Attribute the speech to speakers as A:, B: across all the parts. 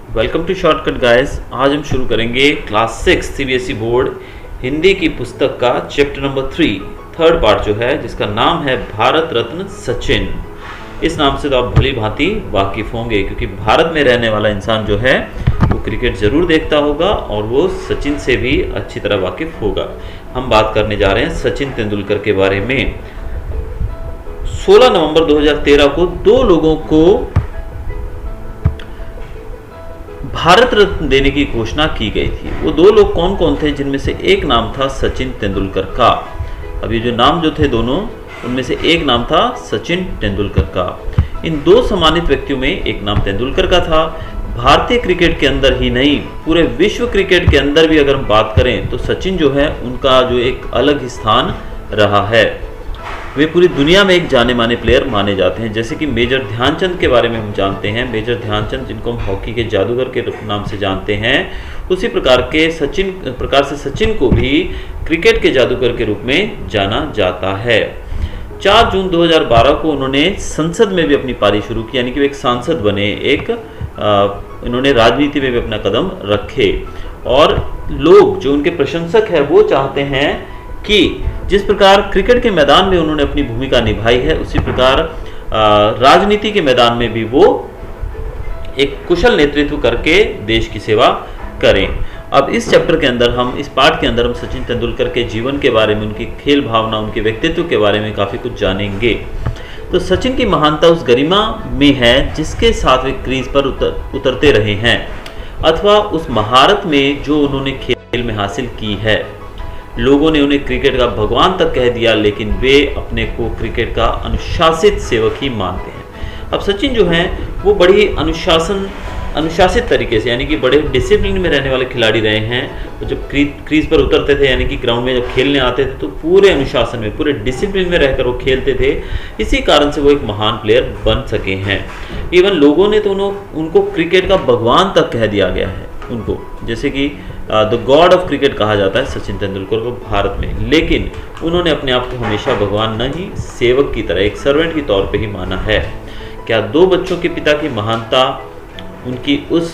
A: Welcome two shortcut guys. आज हम शुरू करेंगे क्लास 6 सीबीएसई बोर्ड हिंदी की पुस्तक का चैप्टर नंबर 3 थर्ड पार्ट जो है, जिसका नाम है भारत रत्न सचिन। इस नाम से तो आप भली भांति वाकिफ होंगे, क्योंकि भारत में रहने वाला इंसान जो है वो क्रिकेट जरूर देखता होगा और वो सचिन से भी अच्छी तरह वाकिफ होगा। हम बात करने जा रहे हैं सचिन तेंदुलकर के बारे में। 16 नवंबर 2013 को दो लोगों को भारत रत्न देने की घोषणा की गई थी। वो दो लोग कौन कौन थे, जिनमें से एक नाम था सचिन तेंदुलकर का। अब ये जो नाम जो थे दोनों, उनमें से एक नाम था सचिन तेंदुलकर का। इन दो सम्मानित व्यक्तियों में एक नाम तेंदुलकर का था। भारतीय क्रिकेट के अंदर ही नहीं, पूरे विश्व क्रिकेट के अंदर भी अगर हम बात करें तो सचिन जो है उनका जो एक अलग ही स्थान रहा है। वे पूरी दुनिया में एक जाने माने प्लेयर माने जाते हैं। जैसे कि मेजर ध्यानचंद के बारे में हम जानते हैं, मेजर ध्यानचंद जिनको हम हॉकी के जादूगर के नाम से जानते हैं, उसी प्रकार से सचिन को भी क्रिकेट के जादूगर के रूप में जाना जाता है। 4 जून 2012 को उन्होंने संसद में भी अपनी पारी शुरू की, यानी कि वे एक सांसद बने। इन्होंने राजनीति में भी अपना कदम रखे और लोग जो उनके प्रशंसक हैं वो चाहते हैं कि जिस प्रकार क्रिकेट के मैदान में उन्होंने अपनी भूमिका निभाई है, उसी प्रकार राजनीति के मैदान में भी वो एक कुशल नेतृत्व करके देश की सेवा करें। अब इस चैप्टर के अंदर इस पार्ट के अंदर हम सचिन तेंदुलकर के जीवन के बारे में, उनकी खेल भावना, उनके व्यक्तित्व के बारे में काफ़ी कुछ जानेंगे। तो सचिन की महानता उस गरिमा में है जिसके साथ वे क्रीज पर उतरते रहे हैं, अथवा उस महारत में जो उन्होंने खेल में हासिल की है। लोगों ने उन्हें क्रिकेट का भगवान तक कह दिया, लेकिन वे अपने को क्रिकेट का अनुशासित सेवक ही मानते हैं। अब सचिन जो हैं वो बड़ी अनुशासित तरीके से, यानी कि बड़े डिसिप्लिन में रहने वाले खिलाड़ी रहे हैं। तो जब क्रीज पर उतरते थे, यानी कि ग्राउंड में जब खेलने आते थे, तो पूरे अनुशासन में, पूरे डिसिप्लिन में रहकर वो खेलते थे। इसी कारण से वो एक महान प्लेयर बन सके हैं। इवन लोगों ने तो उनको क्रिकेट का भगवान तक कह दिया गया है उनको, जैसे कि द गॉड ऑफ क्रिकेट कहा जाता है सचिन तेंदुलकर को भारत में। लेकिन उन्होंने अपने आप को हमेशा भगवान नहीं, सेवक की तरह, एक सर्वेंट के तौर पे ही माना है। क्या दो बच्चों के पिता की महानता उनकी उस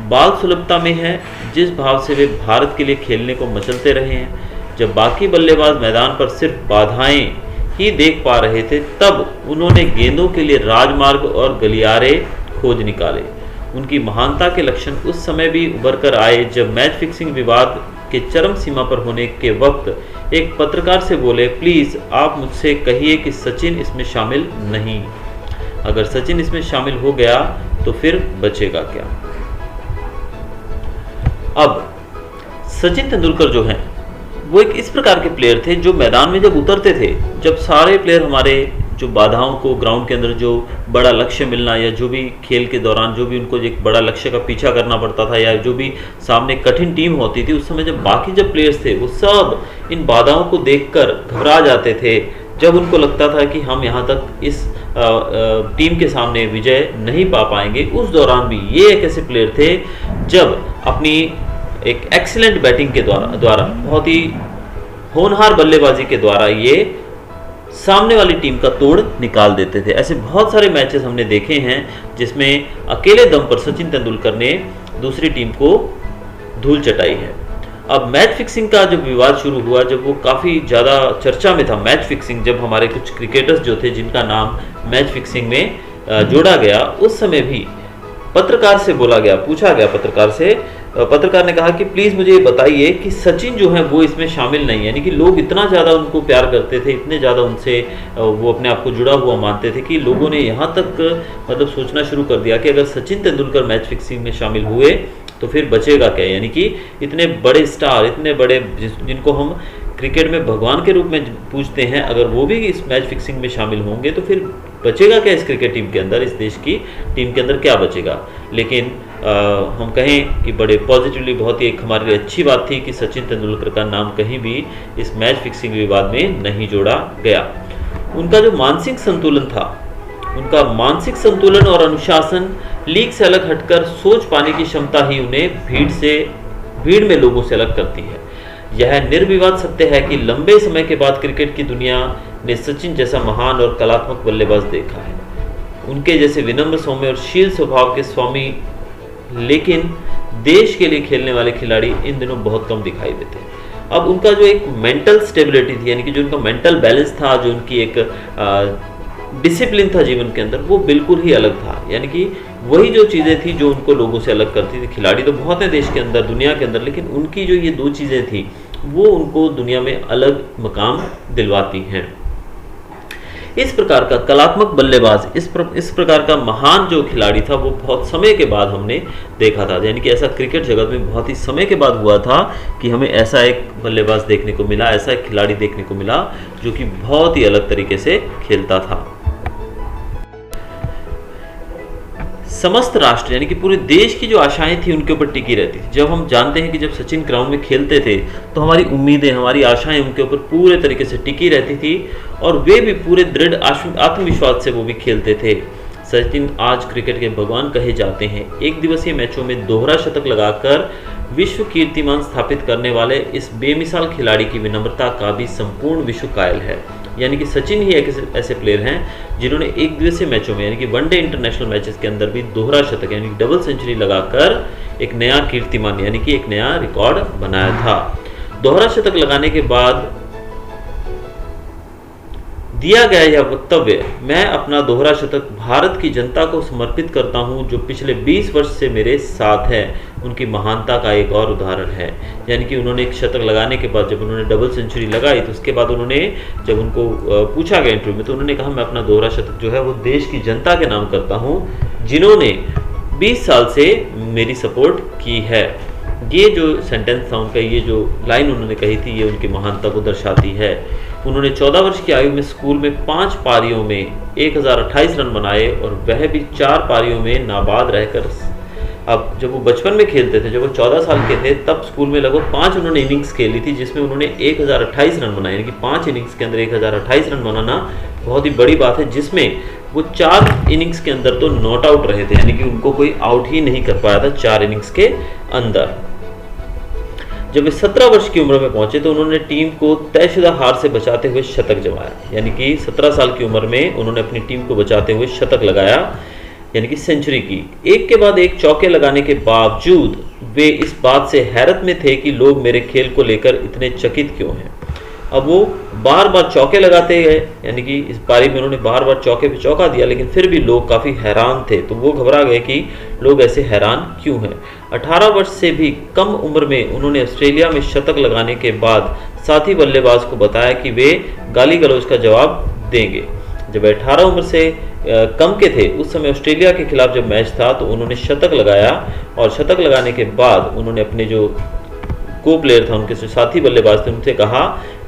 A: बाल सुलभता में है जिस भाव से वे भारत के लिए खेलने को मचलते रहे हैं। जब बाकी बल्लेबाज मैदान पर सिर्फ बाधाएं ही देख पा रहे थे, तब उन्होंने गेंदों के लिए राजमार्ग और गलियारे खोज निकाले। उनकी महानता के लक्षण उस समय भी उभर कर आए जब मैच फिक्सिंग विवाद के चरम सीमा पर होने के वक्त एक पत्रकार से बोले, प्लीज आप मुझसे कहिए कि सचिन इसमें शामिल नहीं। अगर सचिन इसमें शामिल हो गया तो फिर बचेगा क्या। अब सचिन तेंदुलकर जो हैं वो एक इस प्रकार के प्लेयर थे जो मैदान में जब उतरते थे, जब सारे प्लेयर हमारे जो बाधाओं को, ग्राउंड के अंदर जो बड़ा लक्ष्य मिलना, या जो भी खेल के दौरान जो भी उनको एक बड़ा लक्ष्य का पीछा करना पड़ता था, या जो भी सामने कठिन टीम होती थी, उस समय जब बाकी जब प्लेयर्स थे वो सब इन बाधाओं को देखकर घबरा जाते थे। जब उनको लगता था कि हम यहाँ तक इस टीम के सामने विजय नहीं पा पाएंगे, उस दौरान भी ये एक ऐसे प्लेयर थे जब अपनी एक एक्सीलेंट बैटिंग के द्वारा बहुत ही होनहार बल्लेबाजी के द्वारा ये सामने वाली टीम का तोड़ निकाल देते थे। ऐसे बहुत सारे मैचेस हमने देखे हैं जिसमें अकेले दम पर सचिन तेंदुलकर ने दूसरी टीम को धूल चटाई है। अब मैच फिक्सिंग का जब विवाद शुरू हुआ, जब वो काफ़ी ज़्यादा चर्चा में था मैच फिक्सिंग, जब हमारे कुछ क्रिकेटर्स जो थे जिनका नाम मैच फिक्सिंग में जोड़ा गया, उस समय भी पत्रकार से पूछा गया पत्रकार ने कहा कि प्लीज़ मुझे बताइए कि सचिन जो है वो इसमें शामिल नहीं है। यानी कि लोग इतना ज़्यादा उनको प्यार करते थे, इतने ज़्यादा उनसे वो अपने आप को जुड़ा हुआ मानते थे कि लोगों ने यहाँ तक मतलब सोचना शुरू कर दिया कि अगर सचिन तेंदुलकर मैच फिक्सिंग में शामिल हुए तो फिर बचेगा क्या। यानी कि इतने बड़े स्टार, इतने बड़े जिनको हम क्रिकेट में भगवान के रूप में पूछते हैं, अगर वो भी इस मैच फिक्सिंग में शामिल होंगे तो फिर बचेगा क्या इस क्रिकेट टीम के अंदर, इस देश की टीम के अंदर क्या बचेगा। लेकिन हम कहें कि बड़े पॉजिटिवली, बहुत ही एक हमारे लिए अच्छी बात थी कि सचिन तेंदुलकर का नाम कहीं भी इस मैच फिक्सिंग विवाद में नहीं जोड़ा गया। उनका जो मानसिक संतुलन था, उनका मानसिक संतुलन और अनुशासन, लीग से अलग हटकर सोच पाने की क्षमता ही उन्हें भीड़ में लोगों से अलग करती है। यह निर्विवाद सत्य है कि लंबे समय के बाद क्रिकेट की दुनिया ने सचिन जैसा महान और कलात्मक बल्लेबाज देखा है। उनके जैसे विनम्र, सौम्य और शील स्वभाव के स्वामी लेकिन देश के लिए खेलने वाले खिलाड़ी इन दिनों बहुत कम दिखाई देते हैं। अब उनका जो एक मेंटल स्टेबिलिटी थी, यानी कि जो उनका मेंटल बैलेंस था, जो उनकी एक डिसिप्लिन था जीवन के अंदर, वो बिल्कुल ही अलग था। यानी कि वही जो चीज़ें थी जो उनको लोगों से अलग करती थी। खिलाड़ी तो बहुत हैं देश के अंदर, दुनिया के अंदर, लेकिन उनकी जो ये दो चीज़ें थी वो उनको दुनिया में अलग मकाम दिलवाती हैं। इस प्रकार का कलात्मक बल्लेबाज, इस प्रकार का महान जो खिलाड़ी था, वो बहुत समय के बाद हमने देखा था। यानी कि ऐसा क्रिकेट जगत में बहुत ही समय के बाद हुआ था कि हमें ऐसा एक बल्लेबाज देखने को मिला, ऐसा एक खिलाड़ी देखने को मिला जो कि बहुत ही अलग तरीके से खेलता था। समस्त राष्ट्र यानी कि पूरे देश की जो आशाएं थी उनके ऊपर टिकी रहती थी। जब हम जानते हैं कि जब सचिन ग्राउंड में खेलते थे तो हमारी उम्मीदें, हमारी आशाएं उनके ऊपर पूरे तरीके से टिकी रहती थी और वे भी पूरे दृढ़ आत्मविश्वास से वो भी खेलते थे। सचिन आज क्रिकेट के भगवान कहे जाते हैं। एक दिवसीय मैचों में दोहरा शतक लगाकर विश्व कीर्तिमान स्थापित करने वाले इस बेमिसाल खिलाड़ी की विनम्रता का भी संपूर्ण विश्व कायल है। यानी कि सचिन ही एक ऐसे प्लेयर हैं जिन्होंने एक दिवसीय मैचों में, यानी कि वनडे इंटरनेशनल मैचेस के अंदर भी दोहरा शतक यानी कि डबल सेंचुरी लगाकर एक नया कीर्तिमान यानी कि एक नया रिकॉर्ड बनाया था। दोहरा शतक लगाने के बाद दिया गया यह वक्तव्य, मैं अपना दोहरा शतक भारत की जनता को समर्पित करता हूं जो पिछले 20 वर्ष से मेरे साथ है, उनकी महानता का एक और उदाहरण है। यानी कि उन्होंने एक शतक लगाने के बाद, जब उन्होंने डबल सेंचुरी लगाई तो उसके बाद उन्होंने, जब उनको पूछा गया इंटरव्यू में, तो उन्होंने कहा मैं अपना दोहरा शतक जो है वो देश की जनता के नाम करता हूं जिन्होंने 20 साल से मेरी सपोर्ट की है। ये जो सेंटेंस था उनका, ये जो लाइन उन्होंने कही थी, ये उनकी महानता को दर्शाती है। उन्होंने 14 वर्ष की आयु में स्कूल में 5 पारियों में 1028 रन बनाए और वह भी 4 पारियों में नाबाद रहकर। अब जब वो बचपन में खेलते थे, जब वो 14 साल के थे, तब स्कूल में लगभग 5 उन्होंने इनिंग्स खेली थी जिसमें उन्होंने 1028 रन बनाए। यानी कि 5 इनिंग्स के अंदर 1028 रन बनाना बहुत ही बड़ी बात है, जिसमें वो 4 इनिंग्स के अंदर तो नॉट आउट रहे थे, यानी कि उनको कोई आउट ही नहीं कर पाया था 4 इनिंग्स के अंदर। जब वे 17 वर्ष की उम्र में पहुंचे तो उन्होंने टीम को तयशुदा हार से बचाते हुए शतक जमाया। यानी कि 17 साल की उम्र में उन्होंने अपनी टीम को बचाते हुए शतक लगाया, यानी कि सेंचुरी की। एक के बाद एक चौके लगाने के बावजूद वे इस बात से हैरत में थे कि लोग मेरे खेल को लेकर इतने चकित क्यों हैं। अब वो बार बार चौके लगाते गए, यानी कि इस पारी में उन्होंने बार बार चौके पे चौका दिया, लेकिन फिर भी लोग काफ़ी हैरान थे। तो वो घबरा गए कि लोग ऐसे हैरान क्यों हैं। 18 वर्ष से भी कम उम्र में उन्होंने ऑस्ट्रेलिया में शतक लगाने के बाद साथी बल्लेबाज को बताया कि वे गाली गलौज का जवाब देंगे। जब 18 उम्र से कम के थे, उस समय ऑस्ट्रेलिया के खिलाफ जब मैच था तो उन्होंने शतक लगाया और शतक लगाने के बाद उन्होंने अपने जो को प्लेयर था, उनके जो साथी बल्लेबाज थे, उनसे कहा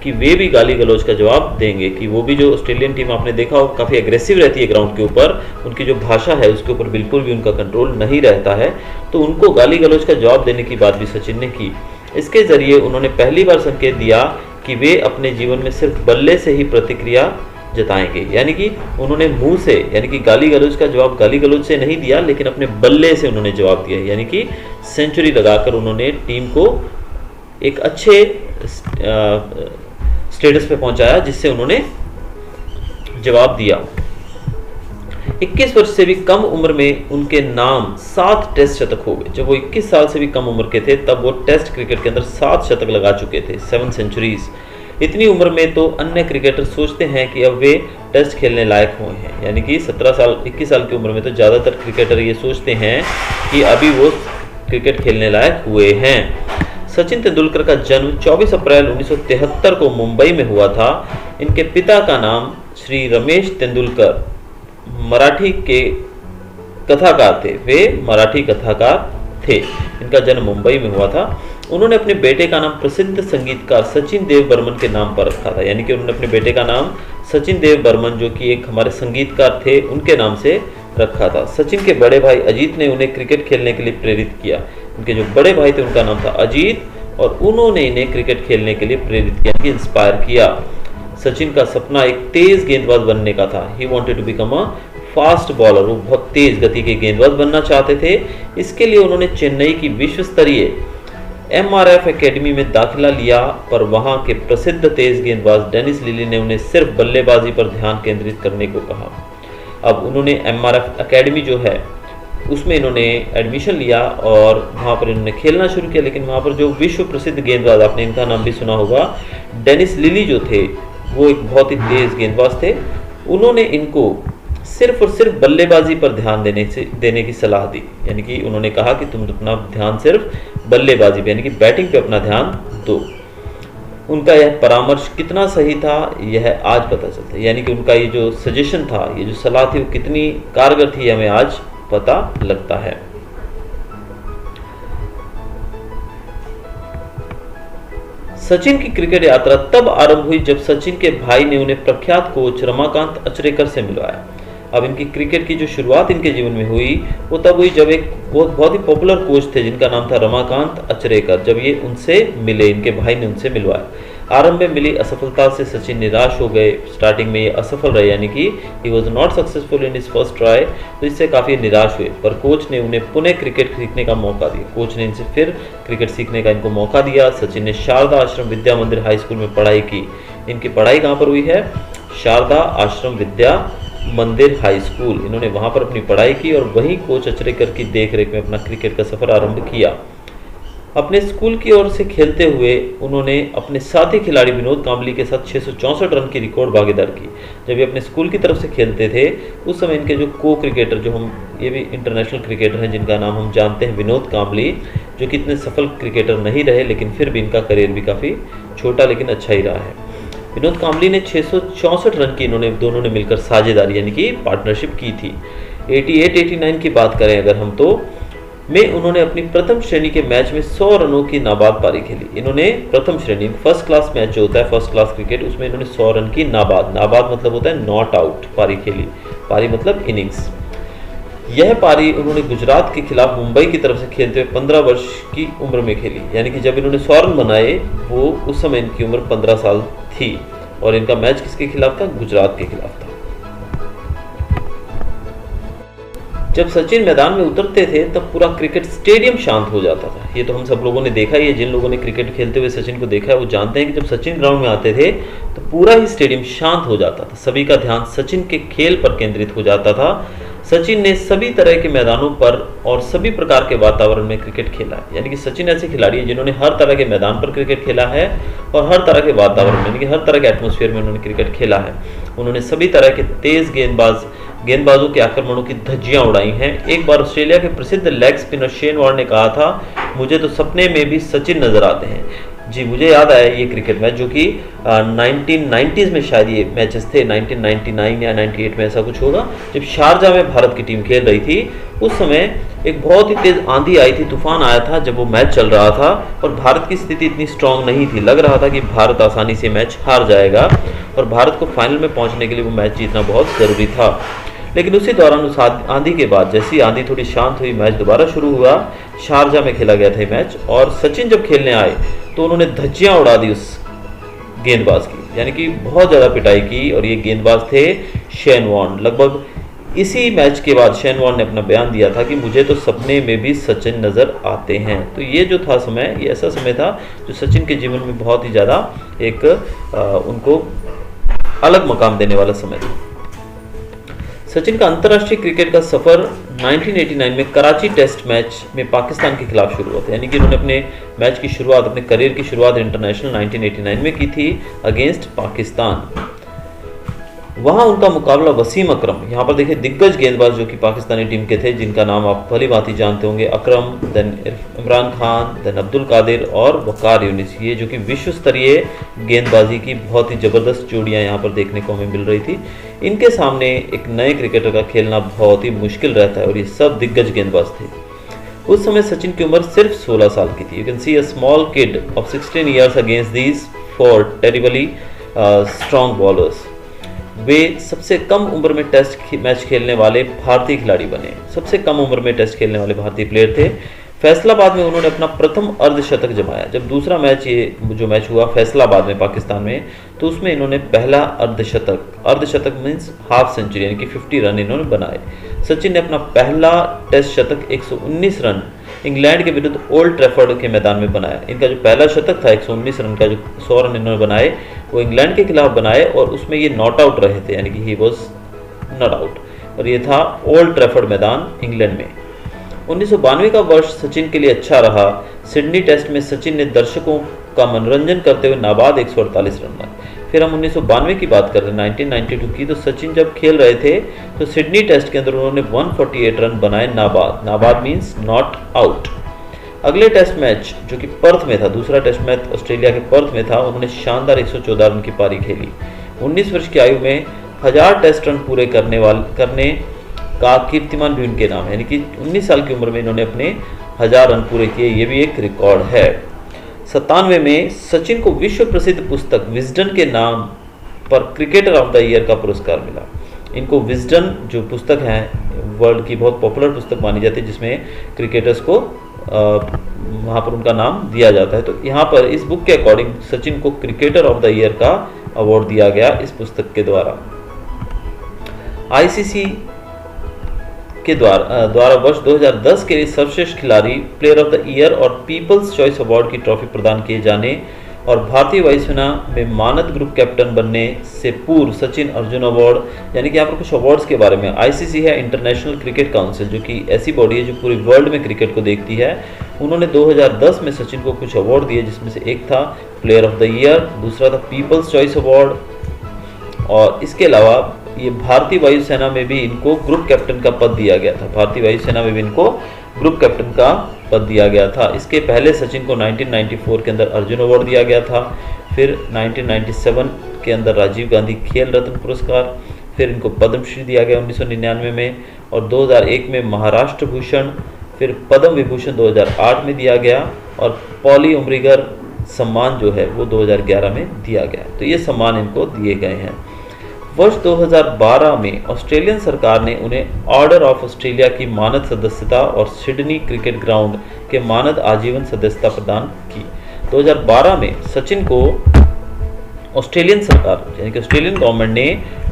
A: कि वे भी गाली गलौज का जवाब देंगे। कि वो भी जो ऑस्ट्रेलियन टीम आपने देखा हो काफ़ी एग्रेसिव रहती है ग्राउंड के ऊपर, उनकी जो भाषा है उसके ऊपर बिल्कुल भी उनका कंट्रोल नहीं रहता है, तो उनको गाली गलौज का जवाब देने की बात भी सचिन ने की। इसके जरिए उन्होंने पहली बार संकेत दिया कि वे अपने जीवन में सिर्फ बल्ले से ही प्रतिक्रिया जताएंगे। यानी कि उन्होंने मुंह से, यानी कि गाली गलौज का जवाब गाली गलौज से नहीं दिया, लेकिन अपने बल्ले से उन्होंने जवाब दिया। यानी कि सेंचुरी लगाकर उन्होंने टीम को एक अच्छे स्टेटस पे पहुंचाया, जिससे उन्होंने जवाब दिया। 21 वर्ष से भी कम उम्र में उनके नाम 7 टेस्ट शतक हो गए। जब वो 21 साल से भी कम उम्र के थे तब वो टेस्ट क्रिकेट के अंदर 7 शतक लगा चुके थे, 7 सेंचुरीज। इतनी उम्र में तो अन्य क्रिकेटर सोचते हैं कि अब वे टेस्ट खेलने लायक हुए हैं। यानी कि 17 साल 21 साल की उम्र में तो ज़्यादातर क्रिकेटर ये सोचते हैं कि अभी वो क्रिकेट खेलने लायक हुए हैं। सचिन तेंदुलकर का जन्म 24 अप्रैल 1973 को मुंबई में हुआ था। इनके पिता का नाम श्री रमेश तेंदुलकर मराठी के कथाकार थे, वे मराठी कथाकार थे। इनका जन्म मुंबई में हुआ था। उन्होंने अपने बेटे का नाम प्रसिद्ध संगीतकार सचिन देव बर्मन के नाम पर रखा था। यानी कि उन्होंने अपने बेटे का नाम सचिन देव बर्मन, जो कि एक हमारे संगीतकार थे, उनके नाम से रखा था। सचिन के बड़े भाई अजीत ने उन्हें क्रिकेट खेलने के लिए प्रेरित किया। उनके जो बड़े भाई थे उनका नाम था अजीत, और उन्होंने इन्हें क्रिकेट खेलने के लिए प्रेरित किया, कि इंस्पायर किया। सचिन का सपना एक तेज गेंदबाज बनने का था। He wanted to become a fast bowler. वो बहुत तेज गति के गेंदबाज बनना चाहते थे। इसके लिए उन्होंने चेन्नई की विश्व स्तरीय MRF एकेडमी में दाखिला लिया, पर वहां के प्रसिद्ध तेज गेंदबाज डेनिस लिली ने उन्हें सिर्फ बल्लेबाजी पर ध्यान केंद्रित करने को कहा। अब उन्होंने MRF एकेडमी जो है उसमें इन्होंने एडमिशन लिया और वहाँ पर इन्होंने खेलना शुरू किया। लेकिन वहाँ पर जो विश्व प्रसिद्ध गेंदबाज, आपने इनका नाम भी सुना होगा, डेनिस लिली जो थे, वो एक बहुत ही तेज गेंदबाज थे। उन्होंने इनको सिर्फ और सिर्फ बल्लेबाजी पर ध्यान देने की सलाह दी। यानी कि उन्होंने कहा कि तुम अपना ध्यान सिर्फ बल्लेबाजी पे यानी कि बैटिंग पे अपना ध्यान दो। उनका यह परामर्श कितना सही था यह आज पता चलता है। यानी कि उनका ये जो सजेशन था, ये जो सलाह थी, वो कितनी कारगर थी हमें आज पता लगता है। सचिन की क्रिकेट यात्रा तब आरंभ हुई जब सचिन के भाई ने उन्हें प्रख्यात कोच रमाकांत अचरेकर से मिलवाया। अब इनकी क्रिकेट की जो शुरुआत इनके जीवन में हुई वो तब हुई जब एक बहुत ही पॉपुलर कोच थे जिनका नाम था रमाकांत अचरेकर, जब ये उनसे मिले, इनके भाई ने उनसे मिलवाया। आरंभ में मिली असफलता से सचिन निराश हो गए। स्टार्टिंग में ये असफल रहे, यानी कि he was not successful in his first try, तो इससे काफ़ी निराश हुए। पर कोच ने उन्हें पुनः क्रिकेट सीखने का मौका दिया। कोच ने इनसे फिर क्रिकेट सीखने का इनको मौका दिया। सचिन ने शारदा आश्रम विद्या मंदिर हाई स्कूल में पढ़ाई की। इनकी पढ़ाई कहाँ पर हुई है? शारदा आश्रम विद्या मंदिर हाई स्कूल, इन्होंने वहां पर अपनी पढ़ाई की और वहीं कोच अचरेकर की देखरेख में अपना क्रिकेट का सफर आरंभ किया। अपने स्कूल की ओर से खेलते हुए उन्होंने अपने साथी खिलाड़ी विनोद कांबली के साथ 664 रन की रिकॉर्ड भागीदार की। जब ये अपने स्कूल की तरफ से खेलते थे उस समय इनके जो को क्रिकेटर, जो हम ये भी इंटरनेशनल क्रिकेटर हैं जिनका नाम हम जानते हैं विनोद कांबली, जो कि इतने सफल क्रिकेटर नहीं रहे लेकिन फिर भी इनका करियर भी काफ़ी छोटा लेकिन अच्छा ही रहा है। विनोद कांबली ने 664 रन की इन्होंने दोनों ने मिलकर साझेदारी यानी कि पार्टनरशिप की थी। 88-89 की बात करें अगर हम तो में उन्होंने अपनी प्रथम श्रेणी के मैच में 100 रनों की नाबाद पारी खेली। इन्होंने प्रथम श्रेणी फर्स्ट क्लास मैच जो होता है, फर्स्ट क्लास क्रिकेट, उसमें इन्होंने 100 रन की नाबाद मतलब होता है नॉट आउट पारी खेली। पारी मतलब इनिंग्स। यह पारी उन्होंने गुजरात के खिलाफ मुंबई की तरफ से खेलते हुए 15 वर्ष की उम्र में खेली। यानी कि जब इन्होंने 100 रन बनाए वो उस समय इनकी उम्र 15 साल थी और इनका मैच किसके खिलाफ था? गुजरात के खिलाफ था। जब सचिन मैदान में उतरते थे तब पूरा क्रिकेट स्टेडियम शांत हो जाता था। ये तो हम सब लोगों ने देखा ही है, जिन लोगों ने क्रिकेट खेलते हुए सचिन को देखा है वो जानते हैं कि जब सचिन ग्राउंड में आते थे तो पूरा ही स्टेडियम शांत हो जाता था। सभी का ध्यान सचिन के खेल पर केंद्रित हो जाता था। सचिन ने सभी तरह के मैदानों पर और सभी प्रकार के वातावरण में क्रिकेट खेला है। यानी कि सचिन ऐसे खिलाड़ी हैं जिन्होंने हर तरह के मैदान पर क्रिकेट खेला है और हर तरह के वातावरण में यानी कि हर तरह के एटमॉस्फेयर में उन्होंने क्रिकेट खेला है। उन्होंने सभी तरह के तेज गेंदबाजों के आक्रमणों की धज्जियां उड़ाई हैं। एक बार ऑस्ट्रेलिया के प्रसिद्ध लेग स्पिनर शेन वॉर्न ने कहा था, मुझे तो सपने में भी सचिन नजर आते हैं। जी, मुझे याद आया ये क्रिकेट मैच जो कि 1990s में शायद ये मैचेस थे, 1999 या 98 में ऐसा कुछ होगा, जब शारजा में भारत की टीम खेल रही थी। उस समय एक बहुत ही तेज आंधी आई थी, तूफान आया था जब वो मैच चल रहा था और भारत की स्थिति इतनी स्ट्रांग नहीं थी। लग रहा था कि भारत आसानी से मैच हार जाएगा और भारत को फाइनल में पहुंचने के लिए वो मैच जीतना बहुत ज़रूरी था। लेकिन उसी दौरान उस आंधी के बाद जैसी आंधी थोड़ी शांत हुई, मैच दोबारा शुरू हुआ। शारजा में खेला गया था मैच और सचिन जब खेलने आए तो उन्होंने धज्जियां उड़ा दी उस गेंदबाज की, यानी कि बहुत ज़्यादा पिटाई की। और ये गेंदबाज थे शेन वॉर्न। लगभग इसी मैच के बाद शेन वॉर्न ने अपना बयान दिया था कि मुझे तो सपने में भी सचिन नज़र आते हैं। तो ये जो था समय, ये ऐसा समय था जो सचिन के जीवन में बहुत ही ज़्यादा एक उनको अलग मकाम देने वाला समय था। सचिन का अंतर्राष्ट्रीय क्रिकेट का सफर 1989 में कराची टेस्ट मैच में पाकिस्तान के खिलाफ शुरू हुआ था। यानी कि उन्होंने अपने मैच की शुरुआत, अपने करियर की शुरुआत इंटरनेशनल 1989 में की थी अगेंस्ट पाकिस्तान। वहां उनका मुकाबला वसीम अकरम, यहाँ पर देखिए दिग्गज गेंदबाज जो कि पाकिस्तानी टीम के थे, जिनका नाम आप भली भांति जानते होंगे, अकरम, देन इमरान खान, देन अब्दुल कादिर और वकार यूनिस, ये जो कि विश्व स्तरीय गेंदबाजी की बहुत ही ज़बरदस्त जोड़ियाँ यहाँ पर देखने को हमें मिल रही थी। इनके सामने एक नए क्रिकेटर का खेलना बहुत ही मुश्किल रहता है और ये सब दिग्गज गेंदबाज थे। उस समय सचिन की उम्र सिर्फ 16 साल की थी। You can see a small kid of 16 years against these 4 terribly strong bowlers. वे सबसे कम उम्र में टेस्ट मैच खेलने वाले भारतीय खिलाड़ी बने, सबसे कम उम्र में टेस्ट खेलने वाले भारतीय प्लेयर थे। फैसलाबाद में उन्होंने अपना प्रथम अर्धशतक जमाया। जब दूसरा मैच, ये जो मैच हुआ फैसलाबाद में पाकिस्तान में, तो उसमें इन्होंने पहला अर्धशतक मीन्स हाफ सेंचुरी यानी कि 50 रन इन्होंने बनाए। सचिन ने अपना पहला टेस्ट शतक 119 रन इंग्लैंड के विरुद्ध ओल्ड ट्रैफर्ड के मैदान में बनाया। इनका जो पहला शतक था 119 रन का, जो 100 रन इन्होंने बनाए वो इंग्लैंड के खिलाफ बनाए और उसमें ये नॉट आउट रहे थे, यानी कि ही वॉज नॉट आउट, और ये था ओल्ड ट्रैफर्ड मैदान इंग्लैंड में। 1992 का वर्ष सचिन के लिए अच्छा रहा। सिडनी टेस्ट में सचिन ने दर्शकों का मनोरंजन करते हुए नाबाद 148 रन बनाए। फिर हम 1992 की बात कर रहे हैं, 1992 की, तो सचिन जब खेल रहे थे तो सिडनी टेस्ट के अंदर उन्होंने 148 रन बनाए नाबाद। नाबाद मीन्स नॉट आउट। अगले टेस्ट मैच जो कि पर्थ में था, दूसरा टेस्ट मैच ऑस्ट्रेलिया के पर्थ में था, उन्होंने शानदार 114 रन की पारी खेली। 19 वर्ष की आयु में 1000 टेस्ट रन पूरे करने का कीर्तिमान भी उनके नाम है, यानी कि 19 साल की उम्र में इन्होंने अपने 1000 रन पूरे किए, ये भी एक रिकॉर्ड है। 97 में सचिन को विश्व प्रसिद्ध पुस्तक विजडन के नाम पर क्रिकेटर ऑफ द ईयर का पुरस्कार मिला। इनको विजडन जो पुस्तक है वर्ल्ड की बहुत पॉपुलर पुस्तक मानी जाती है, जिसमें क्रिकेटर्स को वहाँ पर उनका नाम दिया जाता है। तो यहाँ पर इस बुक के अकॉर्डिंग सचिन को क्रिकेटर ऑफ द ईयर का अवार्ड दिया गया इस पुस्तक के द्वारा। आईसीसी के द्वारा वर्ष 2010 के लिए सर्वश्रेष्ठ खिलाड़ी, प्लेयर ऑफ द ईयर और पीपल्स चॉइस अवार्ड की ट्रॉफी प्रदान किए जाने और भारतीय वायुसेना में मानद ग्रुप कैप्टन बनने से पूर्व सचिन अर्जुन अवार्ड, यानी कि यहाँ पर कुछ अवार्ड्स के बारे में। आईसीसी है इंटरनेशनल क्रिकेट काउंसिल, जो कि ऐसी बॉडी है जो पूरे वर्ल्ड में क्रिकेट को देखती है। उन्होंने 2010 में सचिन को कुछ अवार्ड दिए, जिसमें से एक था प्लेयर ऑफ द ईयर, दूसरा था पीपल्स चॉइस अवार्ड, और इसके अलावा ये भारतीय वायुसेना में भी इनको ग्रुप कैप्टन का पद दिया गया था। भारतीय वायुसेना में भी इनको ग्रुप कैप्टन का पद दिया गया था। इसके पहले सचिन को 1994 के अंदर अर्जुन अवार्ड दिया गया था, फिर 1997 के अंदर राजीव गांधी खेल रत्न पुरस्कार, फिर इनको पद्मश्री दिया गया 1999 में, और 2001 में महाराष्ट्र भूषण, फिर पद्म विभूषण 2008 में दिया गया, और पॉली उमरिगर सम्मान जो है वो 2011 में दिया गया। तो ये सम्मान इनको दिए गए हैं। वर्ष 2012 में ऑस्ट्रेलियन सरकार ने उन्हें ऑर्डर ऑफ ऑस्ट्रेलिया की मानद सदस्यता और सिडनी क्रिकेट ग्राउंड के मानद आजीवन सदस्यता प्रदान की। 2012 में सचिन को ऑस्ट्रेलियन सरकार यानी कि ऑस्ट्रेलियन गवर्नमेंट ने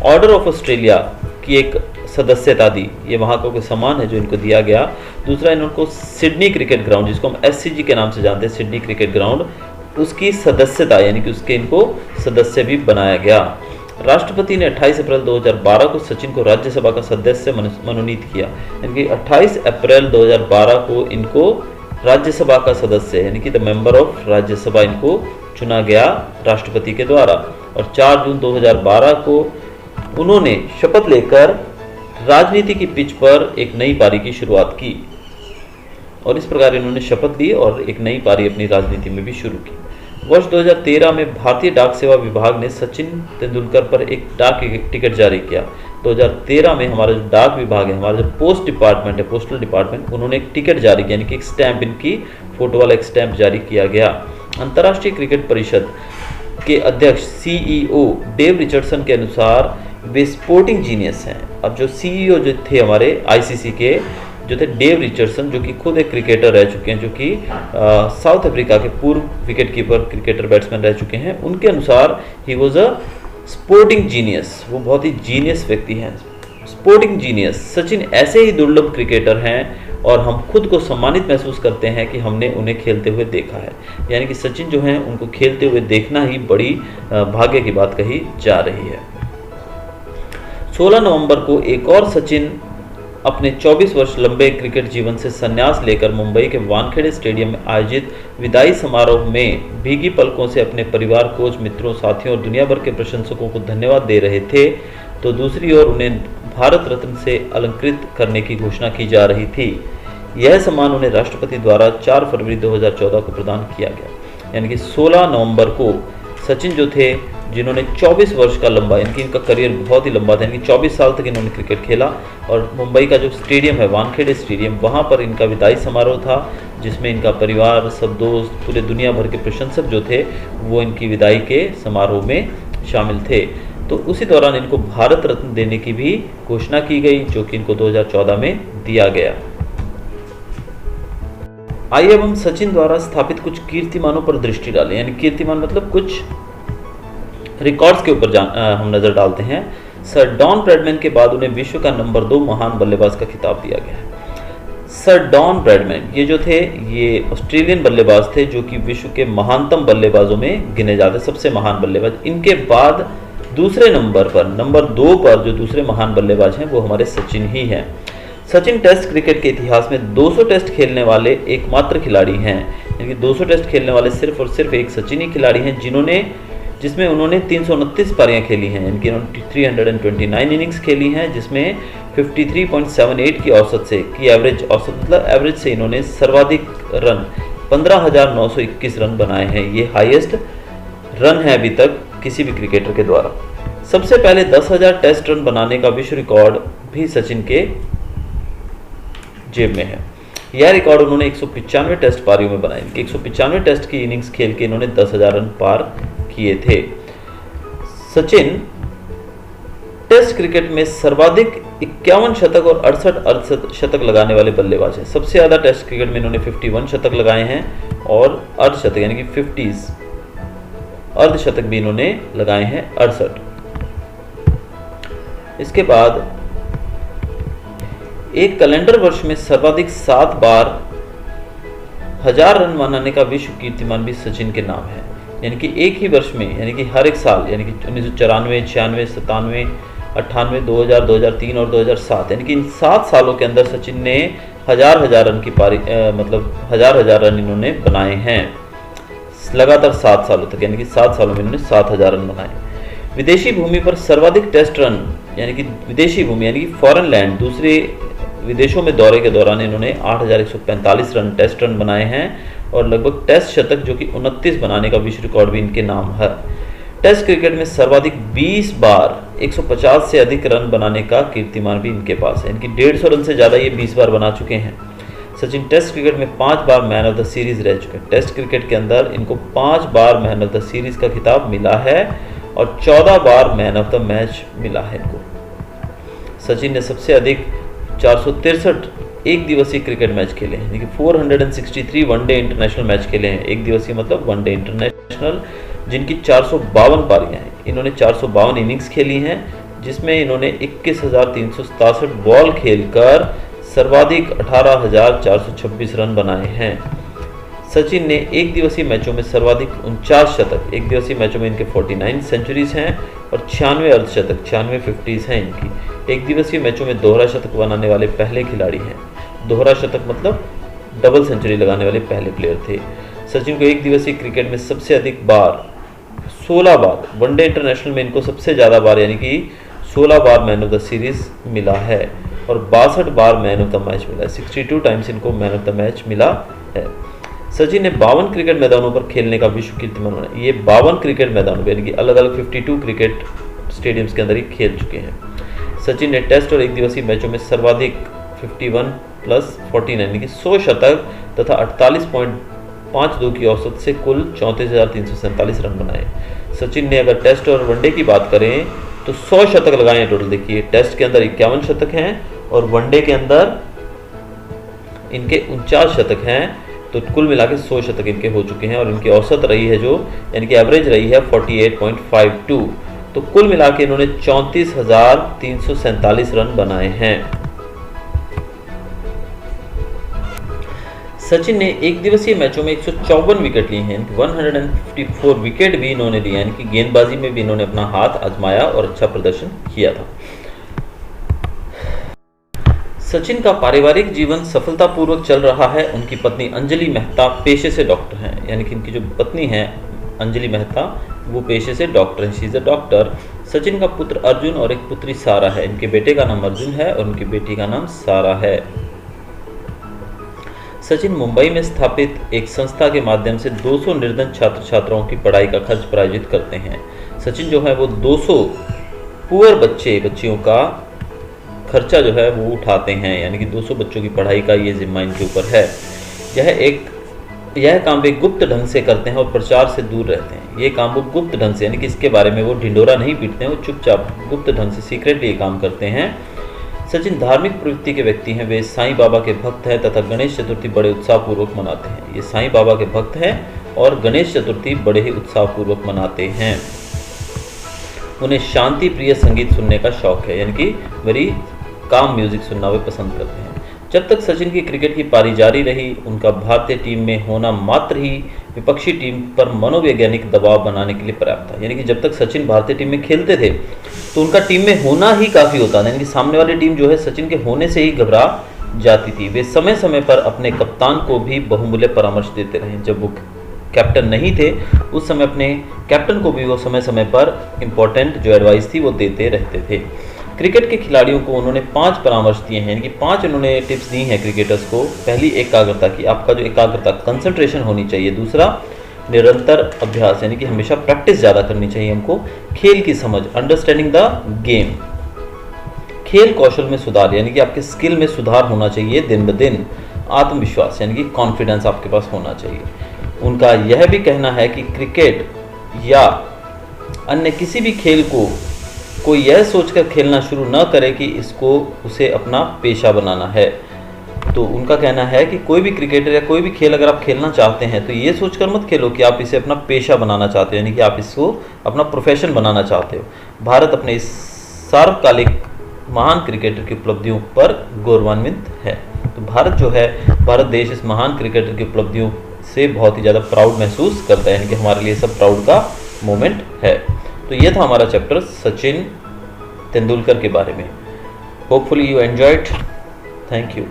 A: ऑर्डर ऑफ ऑस्ट्रेलिया की एक सदस्यता दी। ये वहाँ का कोई सम्मान है जो इनको दिया गया। दूसरा, इनको सिडनी क्रिकेट ग्राउंड, जिसको हम एससीजी के नाम से जानते हैं, सिडनी क्रिकेट ग्राउंड, उसकी सदस्यता यानी कि उसके इनको सदस्य भी बनाया गया। राष्ट्रपति ने 28 अप्रैल 2012 को सचिन को राज्यसभा का सदस्य मनोनीत किया, यानी कि 28 अप्रैल 2012 को इनको राज्यसभा का सदस्य यानी कि द मेंबर ऑफ राज्यसभा इनको चुना गया राष्ट्रपति के द्वारा। और 4 जून 2012 को उन्होंने शपथ लेकर राजनीति की पिच पर एक नई पारी की शुरुआत की, और इस प्रकार इन्होंने शपथ ली और एक नई पारी अपनी राजनीति में भी शुरू की। वर्ष 2013 में भारतीय डाक सेवा विभाग ने सचिन तेंदुलकर पर एक डाक टिकट जारी किया। 2013 में हमारा जो डाक विभाग है, हमारा जो पोस्ट डिपार्टमेंट है, पोस्टल डिपार्टमेंट, उन्होंने एक टिकट जारी किया, यानी कि एक स्टैंप, इनकी फोटो वाला एक स्टैंप जारी किया गया। अंतर्राष्ट्रीय क्रिकेट परिषद के अध्यक्ष सीईओ डेव रिचर्डसन के अनुसार वे स्पोर्टिंग जीनियस हैं। अब जो सीईओ जो थे हमारे आईसीसी के, जो थे डेव रिचर्डसन, जो कि खुद एक क्रिकेटर रह चुके हैं, जो कि साउथ अफ्रीका के पूर्व विकेट कीपर क्रिकेटर बैट्समैन रह चुके हैं, उनके अनुसार he was a sporting genius. वो बहुत ही जीनियस व्यक्ति हैं, स्पोर्टिंग जीनियस। सचिन ऐसे ही दुर्लभ क्रिकेटर हैं और हम खुद को सम्मानित महसूस करते हैं कि हमने उन्हें खेलते हुए देखा है। यानी कि सचिन जो हैं उनको खेलते हुए देखना ही बड़ी भाग्य की बात कही जा रही है। 16 नवंबर को एक और सचिन अपने 24 वर्ष लंबे क्रिकेट जीवन से संन्यास लेकर मुंबई के वानखेड़े स्टेडियम में आयोजित विदाई समारोह में भीगी पलकों से अपने परिवार, कोच, मित्रों, साथियों और दुनिया भर के प्रशंसकों को धन्यवाद दे रहे थे, तो दूसरी ओर उन्हें भारत रत्न से अलंकृत करने की घोषणा की जा रही थी। यह सम्मान उन्हें राष्ट्रपति द्वारा 4 फरवरी 2014 को प्रदान किया गया। यानी कि 16 नवंबर को सचिन जो थे, जिन्होंने 24 वर्ष का लंबा, यानी कि इनका करियर बहुत ही लंबा था, यानी कि 24 साल तक इन्होंने क्रिकेट खेला, और मुंबई का जो स्टेडियम है वानखेड़े स्टेडियम, वहाँ पर इनका विदाई समारोह था, जिसमें इनका परिवार, सब दोस्त, पूरे दुनिया भर के प्रशंसक जो थे वो इनकी विदाई के समारोह में शामिल थे। तो उसी दौरान इनको भारत रत्न देने की भी घोषणा की गई, जो कि इनको 2014 में दिया गया। आइए अब हम सचिन द्वारा स्थापित कुछ कीर्तिमानों पर दृष्टि डालें। यानी कीर्तिमान मतलब कुछ रिकॉर्ड्स के ऊपर हम नजर डालते हैं। सर डॉन ब्रैडमैन के बाद उन्हें विश्व का नंबर 2 महान बल्लेबाज का खिताब दिया गया है। सर डॉन ब्रैडमैन ये जो थे, ये ऑस्ट्रेलियन बल्लेबाज थे, जो कि विश्व के महानतम बल्लेबाजों में गिने जाते, सबसे महान बल्लेबाज। इनके बाद दूसरे नंबर 2 पर जो दूसरे महान बल्लेबाज हैं वो हमारे सचिन ही हैं। सचिन टेस्ट क्रिकेट के इतिहास में 200 टेस्ट खेलने वाले एकमात्र खिलाड़ी हैं, यानी कि 200 टेस्ट खेलने वाले सिर्फ और सिर्फ एक सचिन ही खिलाड़ी हैं जिसमें उन्होंने 329 पारियां खेली हैं, यानी कि 329 इनिंग्स खेली हैं, जिसमें 53.78 की औसत से एवरेज से इन्होंने सर्वाधिक रन 15,921 रन बनाए हैं। ये हाईएस्ट रन है अभी तक किसी भी क्रिकेटर के द्वारा। सबसे पहले 10,000 टेस्ट रन बनाने का विश्व रिकॉर्ड भी सचिन के जेब में है। यह रिकॉर्ड उन्होंने 195 टेस्ट पारियों में बनाए, 195 टेस्ट की इनिंग्स खेल के इन्होंने 10,000 रन पार किए थे। सचिन टेस्ट क्रिकेट में सर्वाधिक 51 शतक और 68 शतक लगाने वाले बल्लेबाज हैं। सबसे ज्यादा टेस्ट क्रिकेट में इन्होंने 51 शतक लगाए हैं और अर्धशतक यानी कि 50 अर्धशतक भी इन्होंने लगाए हैं 68। इसके बाद एक कैलेंडर वर्ष में सर्वाधिक 7 बार 1000 रन बनाने का विश्व कीर्तिमान भी सचिन के नाम है, यानी कि एक ही वर्ष में, यानी कि हर एक साल, यानी कि 1994, 96, 97, 98, 2000, 2003 और 2007, यानी कि इन 7 सालों के अंदर सचिन ने हजार रन की पारी मतलब हजार रन इन्होंने बनाए हैं लगातार 7 सालों तक, यानी कि 7 सालों में इन्होंने 7000 रन बनाए। विदेशी भूमि पर सर्वाधिक टेस्ट रन, यानी कि विदेशी भूमि यानी कि फॉरेन लैंड, दूसरे विदेशों में दौरे के दौरान इन्होंने 8145 रन टेस्ट रन बनाए हैं और लगभग टेस्ट शतक जो कि 29 बनाने का विश्व रिकॉर्ड भी इनके नाम है। टेस्ट क्रिकेट में सर्वाधिक 20 बार 150 से अधिक रन बनाने का कीर्तिमान भी इनके पास है, इनकी 150 रन से ज़्यादा ये 20 बार बना चुके हैं। सचिन टेस्ट क्रिकेट में 5 बार मैन ऑफ द सीरीज रह चुके हैं। टेस्ट क्रिकेट के अंदर इनको 5 बार मैन ऑफ द सीरीज का खिताब मिला है और 14 बार मैन ऑफ द मैच मिला है इनको। सचिन ने सबसे अधिक 463 एक दिवसीय क्रिकेट मैच खेले हैं, यानी कि 463 वनडे इंटरनेशनल मैच खेले हैं। एक दिवसीय मतलब वनडे इंटरनेशनल, जिनकी 452 पारियां हैं। इन्होंने 452 इनिंग्स खेली हैं, जिसमें इन्होंने 21,367 बॉल खेलकर सर्वाधिक 18,426 रन बनाए हैं। सचिन ने एक दिवसीय मैचों में सर्वाधिक 49 शतक, एक दिवसीय मैचों में इनके 49 सेंचुरीज हैं और 96 अर्धशतक 96 50s हैं इनकी। एक दिवसीय मैचों में दोहरा शतक बनाने वाले पहले खिलाड़ी हैं। दोहरा शतक मतलब डबल सेंचुरी लगाने वाले पहले प्लेयर थे। सचिन को एक दिवसीय क्रिकेट में सबसे अधिक बार 16 बार, वनडे इंटरनेशनल में इनको सबसे ज़्यादा बार यानी कि 16 बार मैन ऑफ द सीरीज मिला है और 62 बार मैन ऑफ द मैच मिला है। 62 टाइम्स इनको मैन ऑफ द मैच मिला है। सचिन ने 52 क्रिकेट मैदानों पर खेलने का विश्व कीर्तिमान बनाया। ये 52 क्रिकेट मैदानों यानी कि अलग अलग 52 क्रिकेट स्टेडियम्स के अंदर ही खेल चुके हैं। सचिन ने टेस्ट और एक दिवसीय मैचों में सर्वाधिक 51 + 49 यानी कि 100 शतक तथा 48.52 की औसत से कुल 34,347 रन बनाए। सचिन ने अगर टेस्ट और वनडे की बात करें तो 100 शतक लगाए हैं टोटल। देखिए टेस्ट के अंदर 51 शतक हैं और वनडे के अंदर इनके 49 शतक हैं, तो कुल मिला के 100 शतक इनके हो चुके हैं और इनकी औसत रही है जो यानी कि एवरेज रही है 48.52। तो कुल मिला के इन्होंने 34,347 रन बनाए हैं। सचिन ने एक दिवसीय मैचों में 154 विकेट लिए हैं, 154 विकेट भी इन्होंने लिए, यानी कि गेंदबाजी में भी इन्होंने अपना हाथ आजमाया और अच्छा प्रदर्शन किया था। सचिन का पारिवारिक जीवन सफलतापूर्वक चल रहा है। उनकी पत्नी अंजलि मेहता पेशे से डॉक्टर हैं, यानी कि इनकी जो पत्नी है अंजलि मेहता वो पेशे से डॉक्टर हैं, she is a doctor. Sachin का पुत्र अर्जुन और एक पुत्री सारा है। इनके बेटे का नाम अर्जुन है और उनकी बेटी का नाम सारा है। सचिन मुंबई में स्थापित एक संस्था के माध्यम से 200 निर्धन छात्र छात्राओं की पढ़ाई का खर्च प्रायोजित करते हैं। सचिन जो है वो 200 पुअर बच्चियों का खर्चा जो है वो उठाते हैं, यानी कि 200 बच्चों की पढ़ाई का ये जिम्मा इनके ऊपर है। यह काम वे गुप्त ढंग से करते हैं और प्रचार से दूर रहते हैं। ये काम वो गुप्त ढंग से, यानी कि इसके बारे में वो ढिंडोरा नहीं पीटते हैं, वो चुपचाप गुप्त ढंग से सीक्रेटली ये काम करते हैं। सचिन धार्मिक प्रवृत्ति के व्यक्ति हैं। वे साईं बाबा के भक्त हैं तथा गणेश चतुर्थी बड़े उत्साहपूर्वक मनाते हैं। ये साईं बाबा के भक्त हैं और गणेश चतुर्थी बड़े ही उत्साहपूर्वक मनाते हैं। उन्हें शांति प्रिय संगीत सुनने का शौक है, यानी कि वेरी काम म्यूजिक सुनना वे पसंद करते हैं। जब तक सचिन की क्रिकेट की पारी जारी रही, उनका भारतीय टीम में होना मात्र ही विपक्षी टीम पर मनोवैज्ञानिक दबाव बनाने के लिए पर्याप्त था। यानी कि जब तक सचिन भारतीय टीम में खेलते थे तो उनका टीम में होना ही काफ़ी होता था। यानी कि सामने वाली टीम जो है सचिन के होने से ही घबरा जाती थी। वे समय समय पर अपने कप्तान को भी बहुमूल्य परामर्श देते रहे। जब वो कैप्टन नहीं थे उस समय अपने कैप्टन को भी वो समय समय पर इम्पोर्टेंट जो एडवाइस थी वो देते रहते थे। क्रिकेट के खिलाड़ियों को उन्होंने 5 परामर्श दिए हैं, यानी कि 5 उन्होंने टिप्स दी हैं क्रिकेटर्स को। पहली, एकाग्रता की, आपका जो एकाग्रता कंसंट्रेशन होनी चाहिए। दूसरा, निरंतर अभ्यास, यानी कि हमेशा प्रैक्टिस ज़्यादा करनी चाहिए हमको। खेल की समझ, अंडरस्टैंडिंग द गेम। खेल कौशल में सुधार, यानी कि आपके स्किल में सुधार होना चाहिए दिन ब दिन। आत्मविश्वास, यानी कि कॉन्फिडेंस आपके पास होना चाहिए। उनका यह भी कहना है कि क्रिकेट या अन्य किसी भी खेल को कोई यह सोचकर खेलना शुरू न करे कि इसको उसे अपना पेशा बनाना है। तो उनका कहना है कि कोई भी क्रिकेटर या कोई भी खेल अगर आप खेलना चाहते हैं तो ये सोचकर मत खेलो कि आप इसे अपना पेशा बनाना चाहते हो, यानी कि आप इसको अपना प्रोफेशन बनाना चाहते हो। भारत अपने इस सार्वकालिक महान क्रिकेटर की उपलब्धियों पर गौरवान्वित है। तो भारत जो है, भारत देश इस महान क्रिकेटर की उपलब्धियों से बहुत ही ज़्यादा प्राउड महसूस करता है, यानी कि हमारे लिए सब प्राउड का मोमेंट है। तो ये था हमारा चैप्टर सचिन तेंदुलकर के बारे में। Hopefully you enjoyed. Thank you.